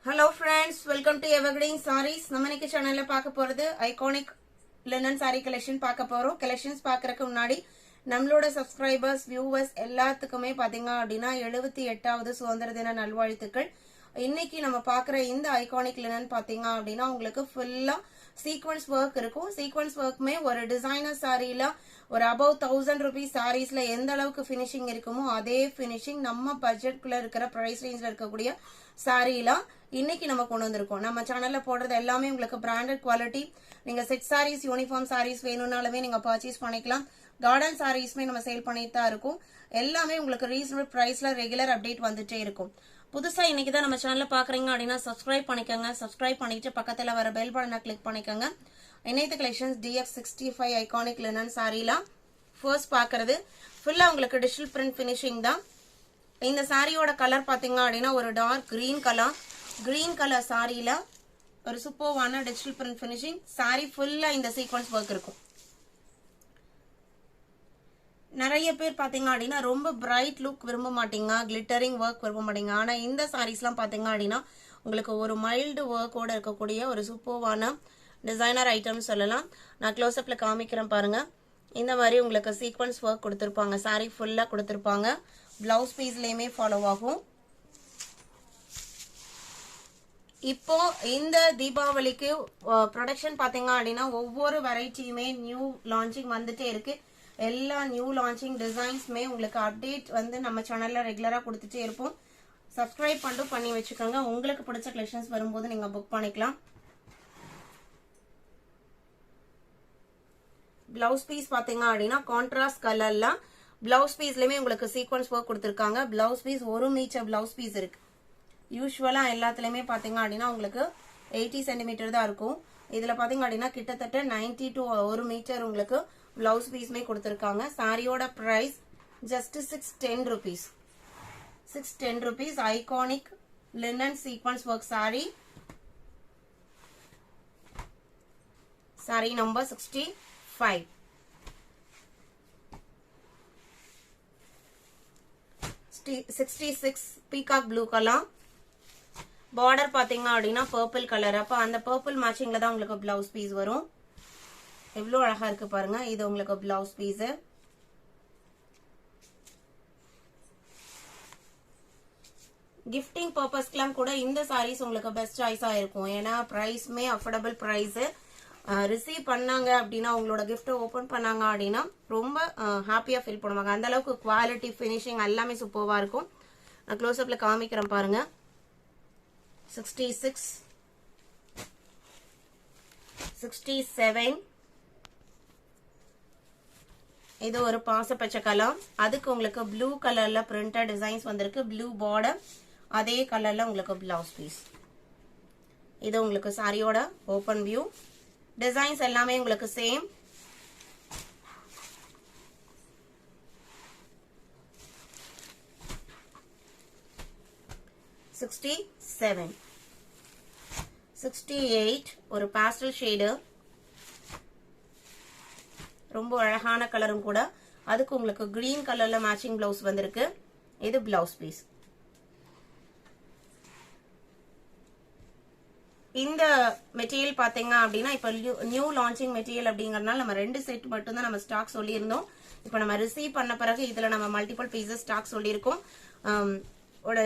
Hello friends, welcome to Evergreen Sarees. நம்ம இன்னைக்கு சேனல்ல பார்க்க போறது ஐகானிக் லினன் saree collection பார்க்க போறோம். collections பார்க்கறதுக்கு முன்னாடி நம்மளோட subscribers, viewers எல்லாத்துக்குமே பாத்தீங்க அப்படினா 78வது சுதந்திர தின நல்வாழ்த்துக்கள். இன்னைக்கு நம்ம பார்க்குற இந்த ஐகானிக் லினன் பாத்தீங்க அப்படினா உங்களுக்கு ஃபுல்லா சீக்வென்ஸ் ஒர்க் இருக்கும். சீக்வென்ஸ் ஒர்க்குமே ஒரு டிசைனர் சாரீல ஒரு above 1000 rupees சாரீஸ்ல எந்த அளவுக்கு ஃபினிஷிங் இருக்குமோ அதே ஃபினிஷிங் நம்ம பட்ஜெட்குள்ள இருக்கிற பிரைஸ் ரேஞ்ச்ல இருக்கக்கூடிய சாரீல இன்னைக்கு நம்ம கொண்டு வந்திருக்கோம். நம்ம சேனல்ல போடுறது எல்லாமே உங்களுக்கு பிராண்டட் குவாலிட்டி. நீங்க செட் சாரீஸ், யூனிஃபார்ம் சாரீஸ் வேணும்னாலுமே நீங்க பர்ச்சேஸ் பண்ணிக்கலாம். கார்டன் சாரீஸ்மே நம்ம சேல் பண்ணிட்டு தான் இருக்கும். எல்லாமே உங்களுக்கு ரீசனபிள் பிரைஸ்ல ரெகுலர் அப்டேட் வந்துட்டே இருக்கும். புதுசா இன்னைக்கு தான் நம்ம சேனல்ல பாக்குறீங்க அப்படின்னா சப்ஸ்கிரைப் பண்ணிக்கோங்க. சப்ஸ்கிரைப் பண்ணிட்டு பக்கத்துல வர பெல் பட்டனை கிளிக் பண்ணிக்கோங்க. இணையத்து கலெக்ஷன்ஸ் DX65 ஐகானிக் லினன் சாரீல ஃபர்ஸ்ட் பாக்குறது ஃபுல்லா உங்களுக்கு டிஜிட்டல் பிரிண்ட் ஃபினிஷிங் தான். இந்த சாரியோட கலர் பாத்தீங்க அப்படின்னா ஒரு டார்க் கிரீன் கலர் சாரியில ஒரு சூப்பர்வான டிஜிட்டல் பிரிண்ட் ஃபினிஷிங். சாரி ஃபுல்லா இந்த சீக்வென்ஸ் ஒர்க் இருக்கும். நிறைய பேர் பாத்தீங்க அப்படின்னா ரொம்ப பிரைட் லுக் விரும்ப மாட்டீங்க, கிளிட்டரிங் ஒர்க் விரும்ப மாட்டீங்க. ஆனா இந்த சாரீஸ்லாம் பாத்தீங்க அப்படின்னா உங்களுக்கு ஒரு மைல்டு ஒர்க்கோட இருக்கக்கூடிய ஒரு சூப்பர்வான டிசைனர் ஐட்டம் சொல்லலாம். நான் க்ளோஸ்அப்ல காமிக்கிறேன் பாருங்க. இந்த மாதிரி உங்களுக்கு சீக்வென்ஸ் ஒர்க் கொடுத்துருப்பாங்க. சாரி ஃபுல்லா கொடுத்துருப்பாங்க. பிளவுஸ் பீஸ்லயுமே ஃபாலோ ஆகும். இப்போ இந்த தீபாவளிக்கு ப்ரொடக்ஷன் பாத்தீங்க அப்படின்னா ஒவ்வொரு வெரைட்டியுமே நியூ லான்ச்சிங் வந்துட்டே இருக்கு. எல்லா நியூ லான்ச்சிங் டிசைன்ஸ்மே உங்களுக்கு அப்டேட் வந்து நம்ம சேனல்ல ரெகுலரா கொடுத்துட்டே இருப்போம். சப்ஸ்கிரைப் பண்ணி வச்சுக்கோங்க. உங்களுக்கு பிடிச்ச கலெக்ஷன்ஸ் வரும்போது நீங்க புக் பண்ணிக்கலாம். பிளவுஸ் பீஸ் பாத்தீங்க அப்படின்னா கான்ட்ராஸ்ட் கலர்ல பிளவுஸ் பீஸ்லயுமே உங்களுக்கு சீக்வென்ஸ் ஒர்க் கொடுத்துருக்காங்க. Blouse piece 1 metre blouse piece இருக்கு. யூஸ்வலா எல்லாத்துலயுமே பாத்தீங்க அப்படின்னா உங்களுக்கு 80 சென்டிமீட்டர் தான் இருக்கும். இதுல பாத்தீங்க அப்படின்னா கிட்டத்தட்ட 90 to 1 மீட்டர் உங்களுக்கு பிளவுஸ் பீஸ்மே கொடுத்துருக்காங்க. சாரியோட price just 610 rupees. 610 rupees iconic linen sequence work sari. Sari number 65. Peacock blue colour. Border பாத்தீங்க அப்படின்னா பர்பிள் கலர். அப்ப அந்த பர்பிள் மேட்சிங்ல தான் உங்களுக்கு பிளவுஸ் பீஸ் வரும். எவ்வளவு அழகா இருக்கு பாருங்க. இது உங்களுக்கு பிளவுஸ் பீஸ். கிஃப்டிங் பர்பஸ்க்குலாம் கூட இந்த சாரீஸ் உங்களுக்கு பெஸ்ட் சாய்ஸா இருக்கும். ஏன்னா பிரைஸ்மே அஃபோர்டபிள் பிரைஸ். ரிசீவ் பண்ணாங்க அப்படின்னா உங்களோட கிஃப்ட் ஓபன் பண்ணாங்க அப்படின்னா ரொம்ப ஹாப்பியா ஃபீல் பண்ணுவாங்க. அந்த அளவுக்கு குவாலிட்டி ஃபினிஷிங் எல்லாமே சூப்பர்வா இருக்கும். நான் க்ளோஸ்அப்ல காமிக்கிறேன் பாருங்க. 66, 67. இது ஒரு பாசப்பச்சை கலர். அதுக்கு உங்களுக்கு ப்ளூ கலர்ல பிரிண்டட் டிசைன்ஸ் வந்திருக்கு. ப்ளூ பார்டர், அதே கலர்ல உங்களுக்கு பிளவுஸ் பீஸ். இது உங்களுக்கு சாரியோட ஓபன் வியூ. டிசைன்ஸ் எல்லாமே உங்களுக்கு சேம். $67, 68 ஒரு பாஸ்டல் ஷேடு. ரொம்ப அழகான கலரும் கூட. அதுக்கு உங்களுக்கு கிரீன் கலர்ல மேட்சிங் பிளவுஸ் வந்திருக்கு. இது பிளவுஸ் பீஸ். இந்த மெட்டீரியல் பாத்தீங்க அப்படின்னா இப்ப நியூ லான்ச்சிங் மெட்டீரியல் அப்படிங்கறதுனால நம்ம 2 செட் மட்டும் தான் நம்ம ஸ்டாக் சொல்லியிருந்தோம். இப்ப நம்ம ரிசீவ் பண்ண பிறகு இதுல நம்ம மல்டிபிள் பீசஸ் ஸ்டாக் சொல்லியிருக்கோம்.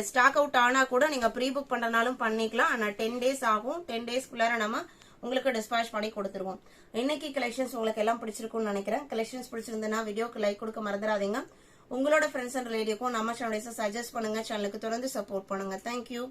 ஸ்டாக் அவுட் ஆனா கூட நீங்க ப்ரீ புக் பண்றனாலும் பண்ணிக்கலாம். ஆனா 10 days ஆகும். 10 daysக்குள்ளார நம்ம உங்களுக்கு டிஸ்பேச் பண்ணி கொடுத்துருவோம். இன்னைக்கு கலெக்ஷன்ஸ் உங்களுக்கு எல்லாம் பிடிச்சிருக்கும்னு நினைக்கிறேன். கலெக்ஷன்ஸ் பிடிச்சிருந்தா வீடியோக்கு லைக் கொடுக்க மறந்துடாதீங்க. உங்களோட ஃப்ரெண்ட்ஸ் அண்ட் ரிலேட்டிவ்க்கும் நம்ம சேனலை சஜஸ்ட் பண்ணுங்க. சேனலுக்கு தொடர்ந்து சப்போர்ட் பண்ணுங்க. தேங்க்யூ.